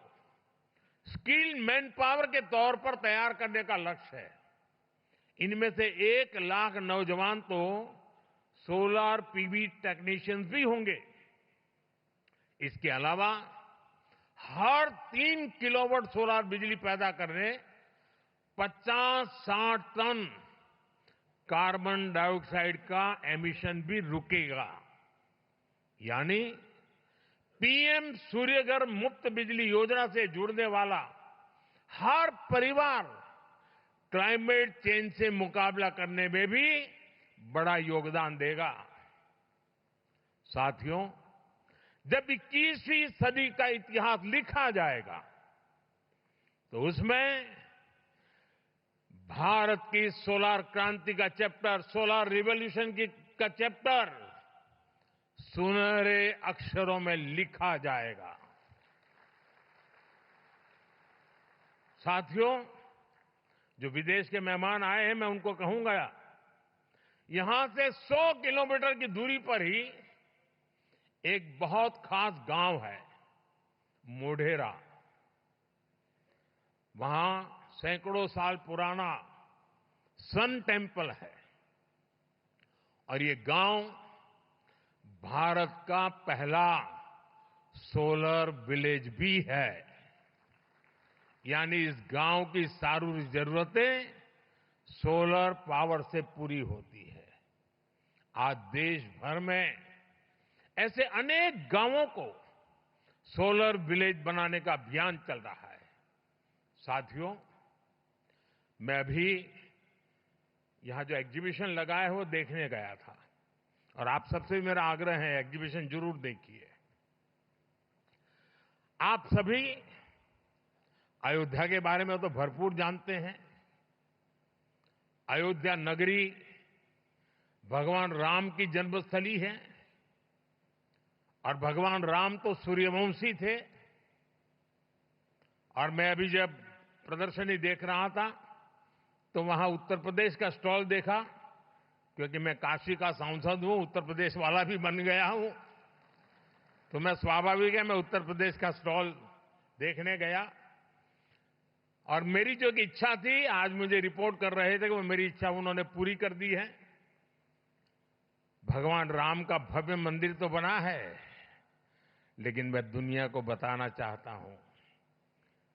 स्किल्ड मैन पावर के तौर पर तैयार करने का लक्ष्य है। इनमें से 1 लाख नौजवान तो सोलर पीवी टेक्नीशियंस भी होंगे। इसके अलावा हर 3 किलोवाट सोलर बिजली पैदा करने 50-60 टन कार्बन डाइऑक्साइड का एमिशन भी रुकेगा। यानी पीएम सूर्यघर मुफ्त बिजली योजना से जुड़ने वाला हर परिवार क्लाइमेट चेंज से मुकाबला करने में भी बड़ा योगदान देगा। साथियों, जब 21वीं सदी का इतिहास लिखा जाएगा तो उसमें भारत की सोलर क्रांति का चैप्टर, सोलर रिवॉल्यूशन का चैप्टर सुनहरे अक्षरों में लिखा जाएगा। साथियों, जो विदेश के मेहमान आए हैं, मैं उनको कहूंगा, यहां से 100 किलोमीटर की दूरी पर ही एक बहुत खास गांव है, मोढेरा। वहां सैकड़ों साल पुराना सन टेम्पल है और ये गांव भारत का पहला सोलर विलेज भी है। यानी इस गांव की सारी जरूरतें सोलर पावर से पूरी होती है। आज देश भर में ऐसे अनेक गांवों को सोलर विलेज बनाने का अभियान चल रहा है। साथियों, मैं अभी यहां जो एग्जीबिशन लगा है वो देखने गया था और आप सबसे भी मेरा आग्रह है, एग्जीबिशन जरूर देखिए। आप सभी अयोध्या के बारे में तो भरपूर जानते हैं। अयोध्या नगरी भगवान राम की जन्मस्थली है और भगवान राम तो सूर्यवंशी थे। और मैं अभी जब प्रदर्शनी देख रहा था तो वहां उत्तर प्रदेश का स्टॉल देखा, क्योंकि मैं काशी का सांसद हूं, उत्तर प्रदेश वाला भी बन गया हूं, तो मैं स्वाभाविक है मैं उत्तर प्रदेश का स्टॉल देखने गया। और मेरी जो इच्छा थी, आज मुझे रिपोर्ट कर रहे थे कि वो मेरी इच्छा उन्होंने पूरी कर दी है। भगवान राम का भव्य मंदिर तो बना है, लेकिन मैं दुनिया को बताना चाहता हूं,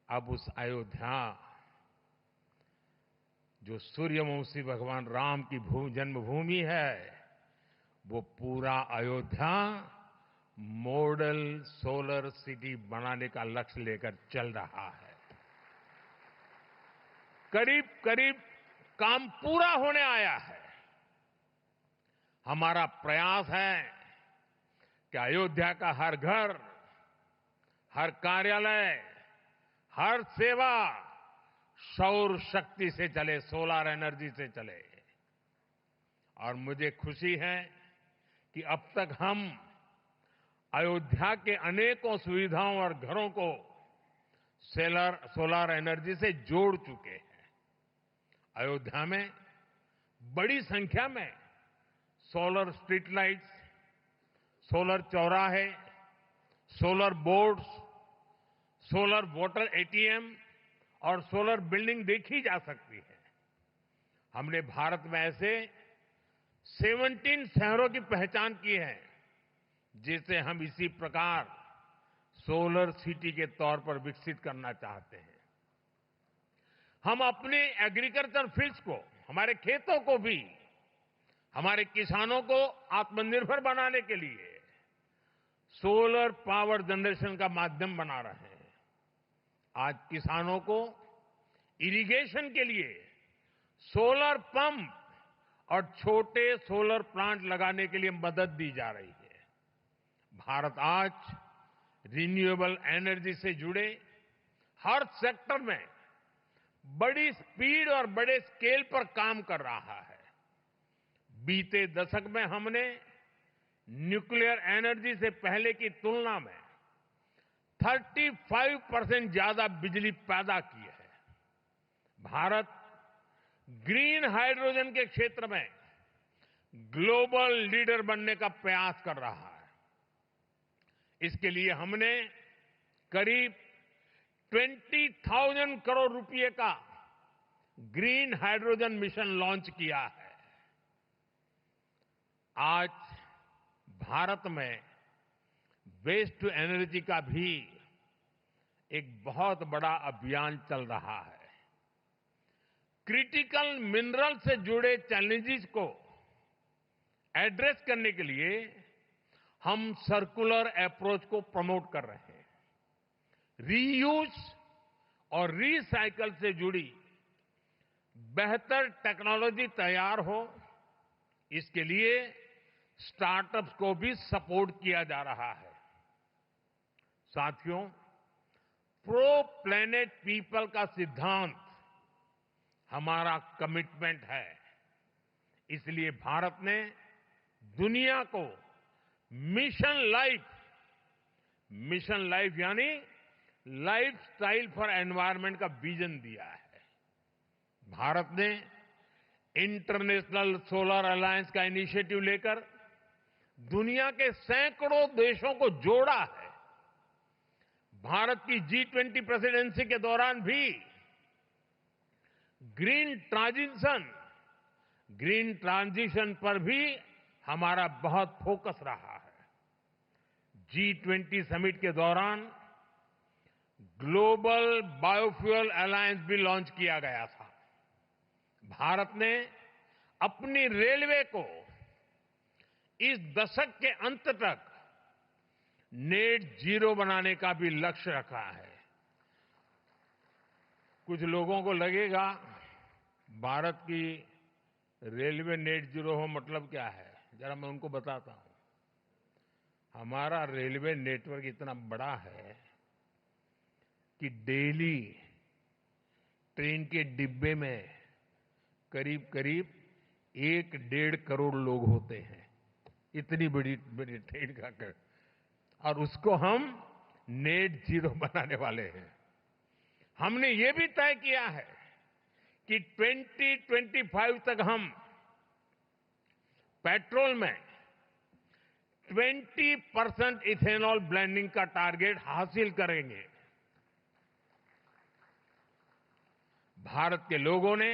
अब उस अयोध्या जो सूर्यवंशी भगवान राम की जन्मभूमि है, वो पूरा अयोध्या मॉडल सोलर सिटी बनाने का लक्ष्य लेकर चल रहा है। करीब करीब काम पूरा होने आया है। हमारा प्रयास है कि अयोध्या का हर घर, हर कार्यालय, हर सेवा सौर शक्ति से चले, सोलर एनर्जी से चले। और मुझे खुशी है कि अब तक हम अयोध्या के अनेकों सुविधाओं और घरों को सोलर एनर्जी से जोड़ चुके हैं। अयोध्या में बड़ी संख्या में सोलर स्ट्रीट लाइट्स, सोलर चौराहे, solar boards, solar water ATM और सोलर बिल्डिंग देखी जा सकती है। हमने भारत में ऐसे 17 शहरों की पहचान की है जिसे हम इसी प्रकार सोलर सिटी के तौर पर विकसित करना चाहते हैं। हम अपने एग्रीकल्चर फील्ड्स को, हमारे खेतों को भी, हमारे किसानों को आत्मनिर्भर बनाने के लिए सोलर पावर जनरेशन का माध्यम बना रहे हैं। आज किसानों को इरिगेशन के लिए सोलर पंप और छोटे सोलर प्लांट लगाने के लिए मदद दी जा रही है। भारत आज रिन्यूएबल एनर्जी से जुड़े हर सेक्टर में बड़ी स्पीड और बड़े स्केल पर काम कर रहा है। बीते दशक में हमने न्यूक्लियर एनर्जी से पहले की तुलना में 35% ज्यादा बिजली पैदा की है। भारत ग्रीन हाइड्रोजन के क्षेत्र में ग्लोबल लीडर बनने का प्रयास कर रहा है। इसके लिए हमने करीब 20,000 करोड़ रुपए का ग्रीन हाइड्रोजन मिशन लॉन्च किया है। आज भारत में वेस्ट टू एनर्जी का भी एक बहुत बड़ा अभियान चल रहा है। क्रिटिकल मिनरल से जुड़े चैलेंजेस को एड्रेस करने के लिए हम सर्कुलर अप्रोच को प्रमोट कर रहे हैं। रीयूज और रीसाइकल से जुड़ी बेहतर टेक्नोलॉजी तैयार हो, इसके लिए स्टार्टअप्स को भी सपोर्ट किया जा रहा है। साथियों, प्रो प्लेनेट पीपल का सिद्धांत हमारा कमिटमेंट है। इसलिए भारत ने दुनिया को मिशन लाइफ यानी लाइफस्टाइल फॉर एनवायरनमेंट का विजन दिया है। भारत ने इंटरनेशनल सोलर अलायंस का इनिशिएटिव लेकर दुनिया के सैकड़ों देशों को जोड़ा है। भारत की G20 प्रेसिडेंसी के दौरान भी ग्रीन ट्रांजिशन पर भी हमारा बहुत फोकस रहा है। G20 समिट के दौरान ग्लोबल बायोफ्यूल अलायंस भी लॉन्च किया गया था। भारत ने अपनी रेलवे को इस दशक के अंत तक नेट जीरो बनाने का भी लक्ष्य रखा है। कुछ लोगों को लगेगा भारत की रेलवे नेट जीरो हो मतलब क्या है, जरा मैं उनको बताता हूं। हमारा रेलवे नेटवर्क इतना बड़ा है कि डेली ट्रेन के डिब्बे में करीब करीब 1-1.5 करोड़ लोग होते हैं। इतनी बड़ी बड़ी ट्रेन का, और उसको हम नेट जीरो बनाने वाले हैं। हमने ये भी तय किया है कि 2025 तक हम पेट्रोल में 20% इथेनॉल ब्लेंडिंग का टारगेट हासिल करेंगे। भारत के लोगों ने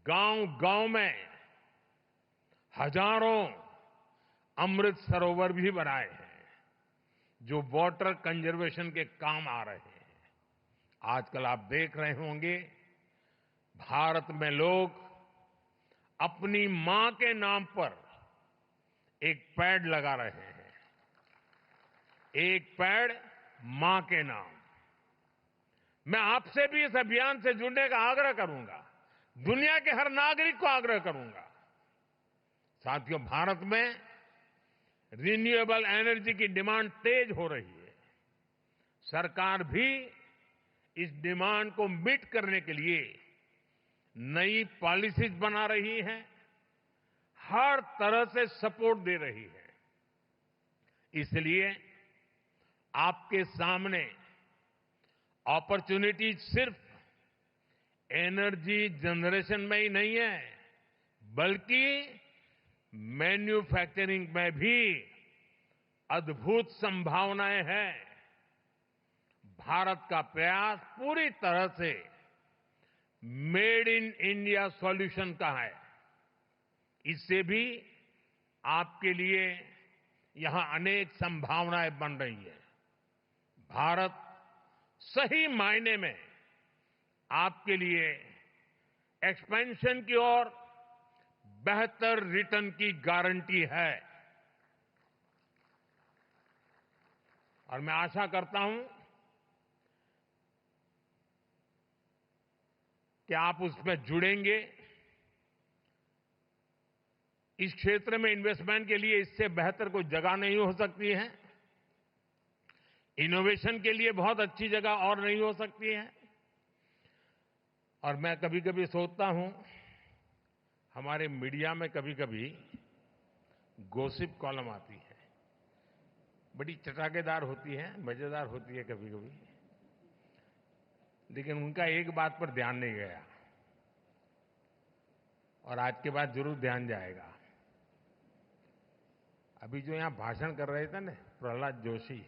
गांव-गांव में हजारों अमृत सरोवर भी बनाए हैं जो वाटर कंजर्वेशन के काम आ रहे हैं। आजकल आप देख रहे होंगे भारत में लोग अपनी मां के नाम पर एक पेड़ लगा रहे हैं। एक पेड़ मां के नाम। मैं आपसे भी इस अभियान से जुड़ने का आग्रह करूंगा, दुनिया के हर नागरिक को आग्रह करूंगा। साथियों, भारत में रिन्यूएबल एनर्जी की डिमांड तेज हो रही है। सरकार भी इस डिमांड को मीट करने के लिए नई पॉलिसीज बना रही है, हर तरह से सपोर्ट दे रही है। इसलिए आपके सामने अपॉर्चुनिटी सिर्फ एनर्जी जनरेशन में ही नहीं है, बल्कि मैन्युफैक्चरिंग में भी अद्भुत संभावनाएं हैं। भारत का प्रयास पूरी तरह से मेड इन इंडिया सॉल्यूशन का है। इससे भी आपके लिए यहां अनेक संभावनाएं बन रही हैं। भारत सही मायने में आपके लिए एक्सपेंशन की ओर बेहतर रिटर्न की गारंटी है। और मैं आशा करता हूं कि आप उसमें जुड़ेंगे। इस क्षेत्र में इन्वेस्टमेंट के लिए इससे बेहतर कोई जगह नहीं हो सकती है। इनोवेशन के लिए बहुत अच्छी जगह और नहीं हो सकती है। और मैं कभी कभी सोचता हूं, हमारे मीडिया में कभी कभी गॉसिप कॉलम आती है, बड़ी चटाकेदार होती है, मजेदार होती है कभी कभी, लेकिन उनका एक बात पर ध्यान नहीं गया और आज के बाद जरूर ध्यान जाएगा। अभी जो यहां भाषण कर रहे थे ना प्रहलाद जोशी,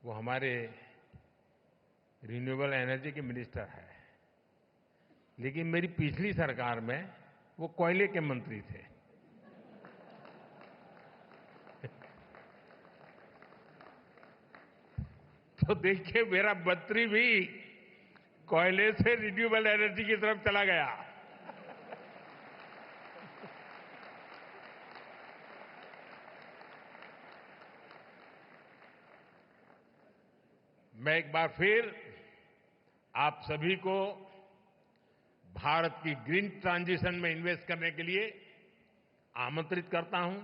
वो हमारे रिन्यूएबल एनर्जी के मिनिस्टर है, लेकिन मेरी पिछली सरकार में वो कोयले के मंत्री थे। तो देखिए, मेरा मंत्री भी कोयले से रिन्यूएबल एनर्जी की तरफ चला गया। मैं एक बार फिर आप सभी को भारत की ग्रीन ट्रांजिशन में इन्वेस्ट करने के लिए आमंत्रित करता हूं।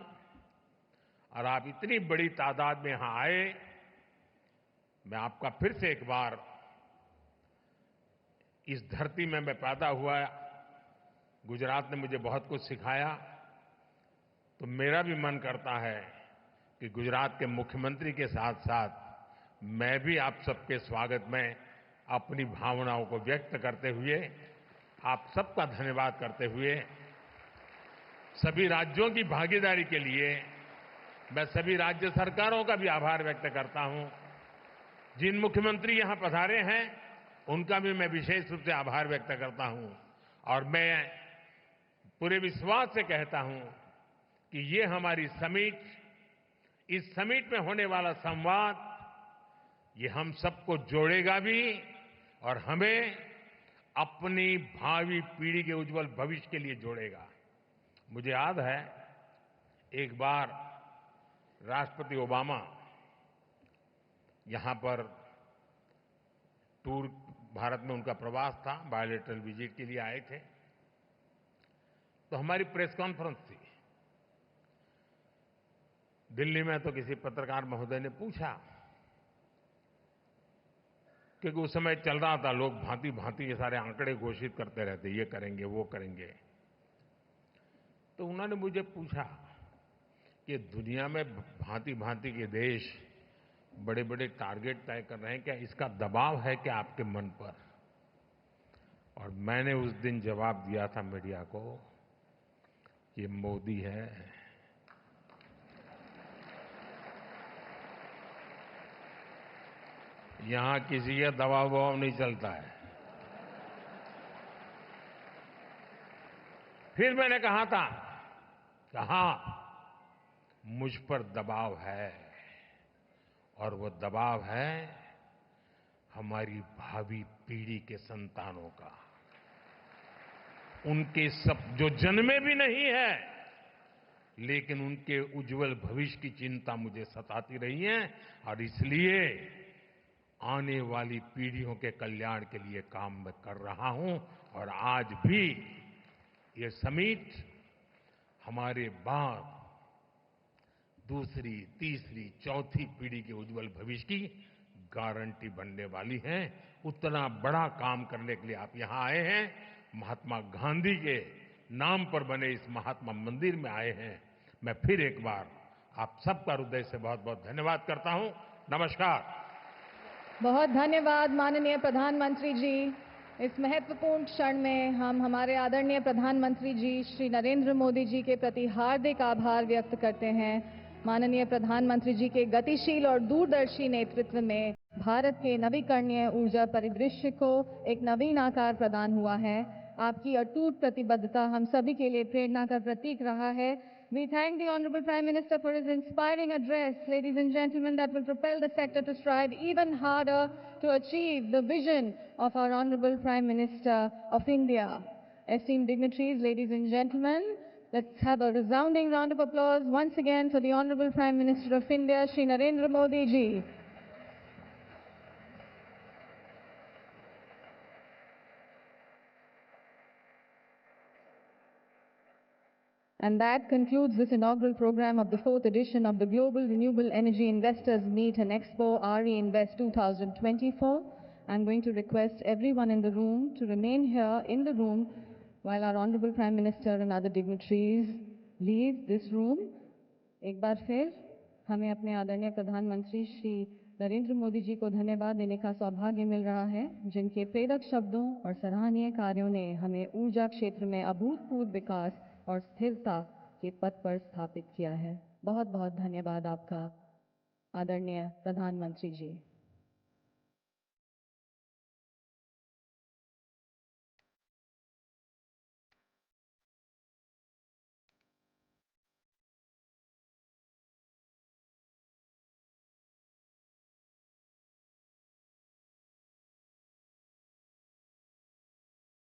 और आप इतनी बड़ी तादाद में यहां आए, मैं आपका फिर से एक बार, इस धरती में मैं पैदा हुआ, गुजरात ने मुझे बहुत कुछ सिखाया, तो मेरा भी मन करता है कि गुजरात के मुख्यमंत्री के साथ साथ मैं भी आप सबके स्वागत में अपनी भावनाओं को व्यक्त करते हुए, आप सबका धन्यवाद करते हुए, सभी राज्यों की भागीदारी के लिए मैं सभी राज्य सरकारों का भी आभार व्यक्त करता हूं। जिन मुख्यमंत्री यहां पधारे हैं उनका भी मैं विशेष रूप से आभार व्यक्त करता हूं। और मैं पूरे विश्वास से कहता हूं कि ये हमारी समिट, इस समिट में होने वाला संवाद, ये हम सबको जोड़ेगा भी और हमें अपनी भावी पीढ़ी के उज्जवल भविष्य के लिए जोड़ेगा। मुझे याद है एक बार राष्ट्रपति ओबामा यहां पर टूर, भारत में उनका प्रवास था, बायोलेटरल विजिट के लिए आए थे, तो हमारी प्रेस कॉन्फ्रेंस थी दिल्ली में। तो किसी पत्रकार महोदय ने पूछा, क्योंकि उस समय चल रहा था, लोग भांति भांति के सारे आंकड़े घोषित करते रहते, ये करेंगे वो करेंगे। तो उन्होंने मुझे पूछा कि दुनिया में भांति भांति के देश बड़े बड़े टारगेट तय कर रहे हैं, क्या इसका दबाव है क्या आपके मन पर? और मैंने उस दिन जवाब दिया था मीडिया को, ये मोदी है, यहां किसी का दबाव नहीं चलता है। फिर मैंने कहा था कि हाँ, मुझ पर दबाव है, और वो दबाव है हमारी भावी पीढ़ी के संतानों का। उनके सब जो जन्मे भी नहीं है, लेकिन उनके उज्जवल भविष्य की चिंता मुझे सताती रही है, और इसलिए आने वाली पीढ़ियों के कल्याण के लिए काम मैं कर रहा हूं। और आज भी ये समिट हमारे बाद दूसरी, तीसरी, चौथी पीढ़ी के उज्जवल भविष्य की गारंटी बनने वाली हैं। उतना बड़ा काम करने के लिए आप यहां आए हैं। महात्मा गांधी के नाम पर बने इस महात्मा मंदिर में आए हैं। मैं फिर एक बार आप सबका हृदय से बहुत बहुत धन्यवाद करता हूं। नमस्कार। बहुत धन्यवाद माननीय प्रधानमंत्री जी। इस महत्वपूर्ण क्षण में हम हमारे आदरणीय प्रधानमंत्री जी श्री नरेंद्र मोदी जी के प्रति हार्दिक आभार व्यक्त करते हैं। माननीय प्रधानमंत्री जी के गतिशील और दूरदर्शी नेतृत्व में भारत के नवीकरणीय ऊर्जा परिदृश्य को एक नवीन आकार प्रदान हुआ है। आपकी अटूट प्रतिबद्धता हम सभी के लिए प्रेरणा का प्रतीक रहा है। We thank the Honorable Prime Minister for his inspiring address, ladies and gentlemen, that will propel the sector to strive even harder to achieve the vision of our Honorable Prime Minister of India. Esteemed dignitaries, ladies and gentlemen, let's have a resounding round of applause once again for the Honorable Prime Minister of India, Shri Narendra Modi ji. And that concludes this inaugural program of the 4th edition of the Global Renewable Energy Investors Meet and Expo RE Invest 2024. I'm going to request everyone in the room to remain here in the room while our Honorable Prime Minister and other dignitaries leave this room. एक बार फिर हमें अपने आदरणीय प्रधानमंत्री श्री नरेंद्र मोदी जी को धन्यवाद देने का सौभाग्य मिल रहा है, जिनके प्रेरक शब्दों और सराहनीय कार्यों ने हमें ऊर्जा क्षेत्र में अभूतपूर्व विकास और स्थिरता के पथ पर स्थापित किया है। बहुत बहुत धन्यवाद आपका आदरणीय प्रधानमंत्री जी।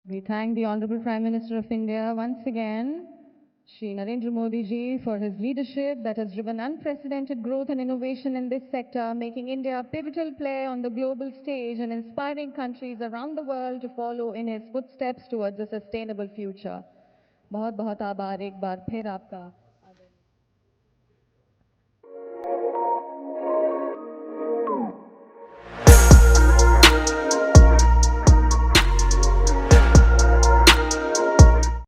We thank the Honorable Prime Minister of India once again, Shri Narendra Modi ji, for his leadership that has driven unprecedented growth and innovation in this sector, making India a pivotal player on the global stage and inspiring countries around the world to follow in his footsteps towards a sustainable future. बहुत बहुत आभार एक बार फिर आपका